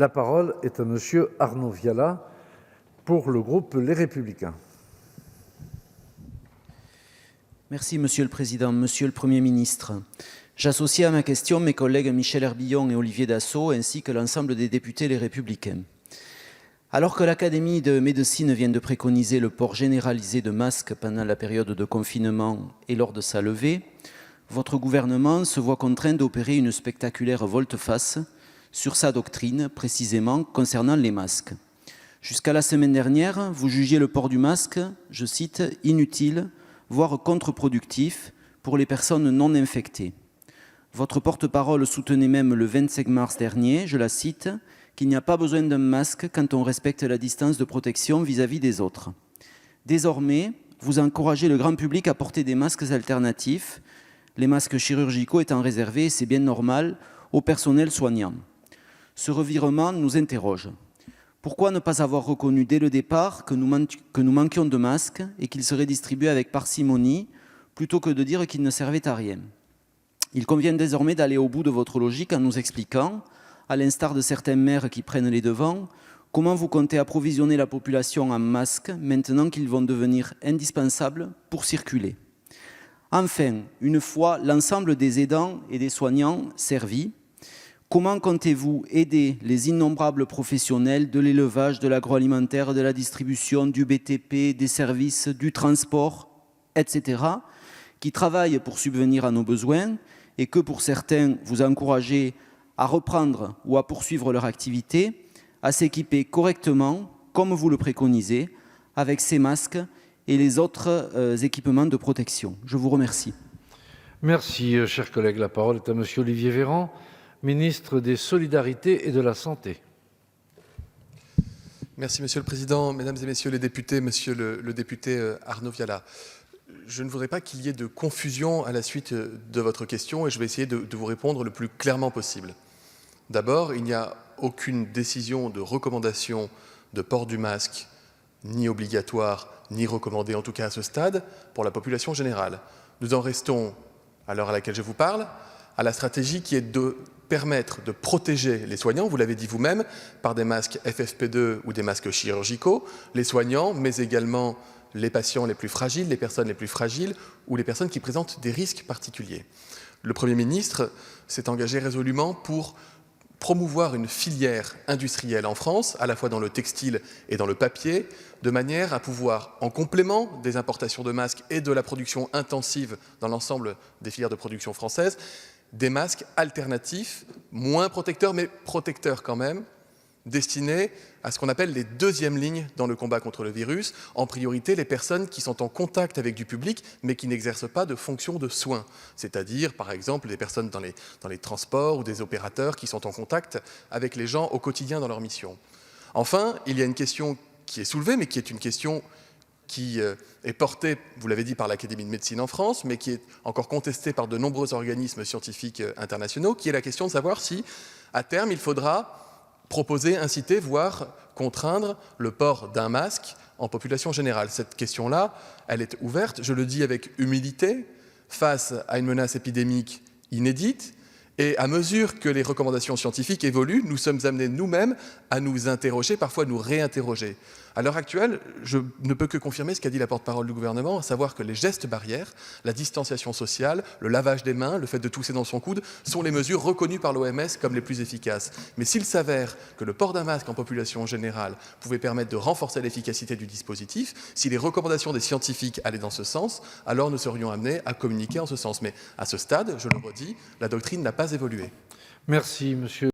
La parole est à Monsieur Arnaud Viala pour le groupe Les Républicains. Merci Monsieur le Président. Monsieur le Premier ministre, j'associe à ma question mes collègues Michel Herbillon et Olivier Dassault, ainsi que l'ensemble des députés Les Républicains. Alors que l'Académie de médecine vient de préconiser le port généralisé de masques pendant la période de confinement et lors de sa levée, votre gouvernement se voit contraint d'opérer une spectaculaire volte-face sur sa doctrine, précisément concernant les masques. Jusqu'à la semaine dernière, vous jugiez le port du masque, je cite, « inutile », voire contre-productif pour les personnes non infectées. Votre porte-parole soutenait même le 25 mars dernier, je la cite, qu'il n'y a pas besoin d'un masque quand on respecte la distance de protection vis-à-vis des autres. Désormais, vous encouragez le grand public à porter des masques alternatifs, les masques chirurgicaux étant réservés, et c'est bien normal, au personnel soignant. Ce revirement nous interroge. Pourquoi ne pas avoir reconnu dès le départ que nous manquions de masques et qu'ils seraient distribués avec parcimonie, plutôt que de dire qu'ils ne servaient à rien? Il convient désormais d'aller au bout de votre logique en nous expliquant, à l'instar de certains maires qui prennent les devants, comment vous comptez approvisionner la population en masques maintenant qu'ils vont devenir indispensables pour circuler. Enfin, une fois l'ensemble des aidants et des soignants servis, comment comptez-vous aider les innombrables professionnels de l'élevage, de l'agroalimentaire, de la distribution, du BTP, des services, du transport, etc., qui travaillent pour subvenir à nos besoins et que, pour certains, vous encouragez à reprendre ou à poursuivre leur activité, à s'équiper correctement, comme vous le préconisez, avec ces masques et les autres équipements de protection. Je vous remercie. Merci, chers collègues. La parole est à Monsieur Olivier Véran, ministre des Solidarités et de la Santé. Merci Monsieur le Président, Mesdames et Messieurs les députés, Monsieur le député Arnaud Viala. Je ne voudrais pas qu'il y ait de confusion à la suite de votre question et je vais essayer de vous répondre le plus clairement possible. D'abord, il n'y a aucune décision de recommandation de port du masque, ni obligatoire, ni recommandé, en tout cas à ce stade, pour la population générale. Nous en restons, à l'heure à laquelle je vous parle, à la stratégie qui est de permettre de protéger les soignants, vous l'avez dit vous-même, par des masques FFP2 ou des masques chirurgicaux, les soignants, mais également les patients les plus fragiles, les personnes les plus fragiles ou les personnes qui présentent des risques particuliers. Le Premier ministre s'est engagé résolument pour promouvoir une filière industrielle en France, à la fois dans le textile et dans le papier, de manière à pouvoir, en complément des importations de masques et de la production intensive dans l'ensemble des filières de production françaises, des masques alternatifs, moins protecteurs, mais protecteurs quand même, destinés à ce qu'on appelle les deuxièmes lignes dans le combat contre le virus, en priorité les personnes qui sont en contact avec du public mais qui n'exercent pas de fonction de soins, c'est-à-dire par exemple des personnes dans les transports ou des opérateurs qui sont en contact avec les gens au quotidien dans leur mission. Enfin, il y a une question qui est soulevée, mais qui est une question qui est portée, vous l'avez dit, par l'Académie de médecine en France, mais qui est encore contestée par de nombreux organismes scientifiques internationaux, qui est la question de savoir si, à terme, il faudra proposer, inciter, voire contraindre le port d'un masque en population générale. Cette question-là, elle est ouverte, je le dis avec humilité, face à une menace épidémique inédite, et à mesure que les recommandations scientifiques évoluent, nous sommes amenés nous-mêmes à nous interroger, parfois à nous réinterroger. À l'heure actuelle, je ne peux que confirmer ce qu'a dit la porte-parole du gouvernement, à savoir que les gestes barrières, la distanciation sociale, le lavage des mains, le fait de tousser dans son coude, sont les mesures reconnues par l'OMS comme les plus efficaces. Mais s'il s'avère que le port d'un masque en population générale pouvait permettre de renforcer l'efficacité du dispositif, si les recommandations des scientifiques allaient dans ce sens, alors nous serions amenés à communiquer en ce sens. Mais à ce stade, je le redis, la doctrine n'a pas évolué. Merci, Monsieur.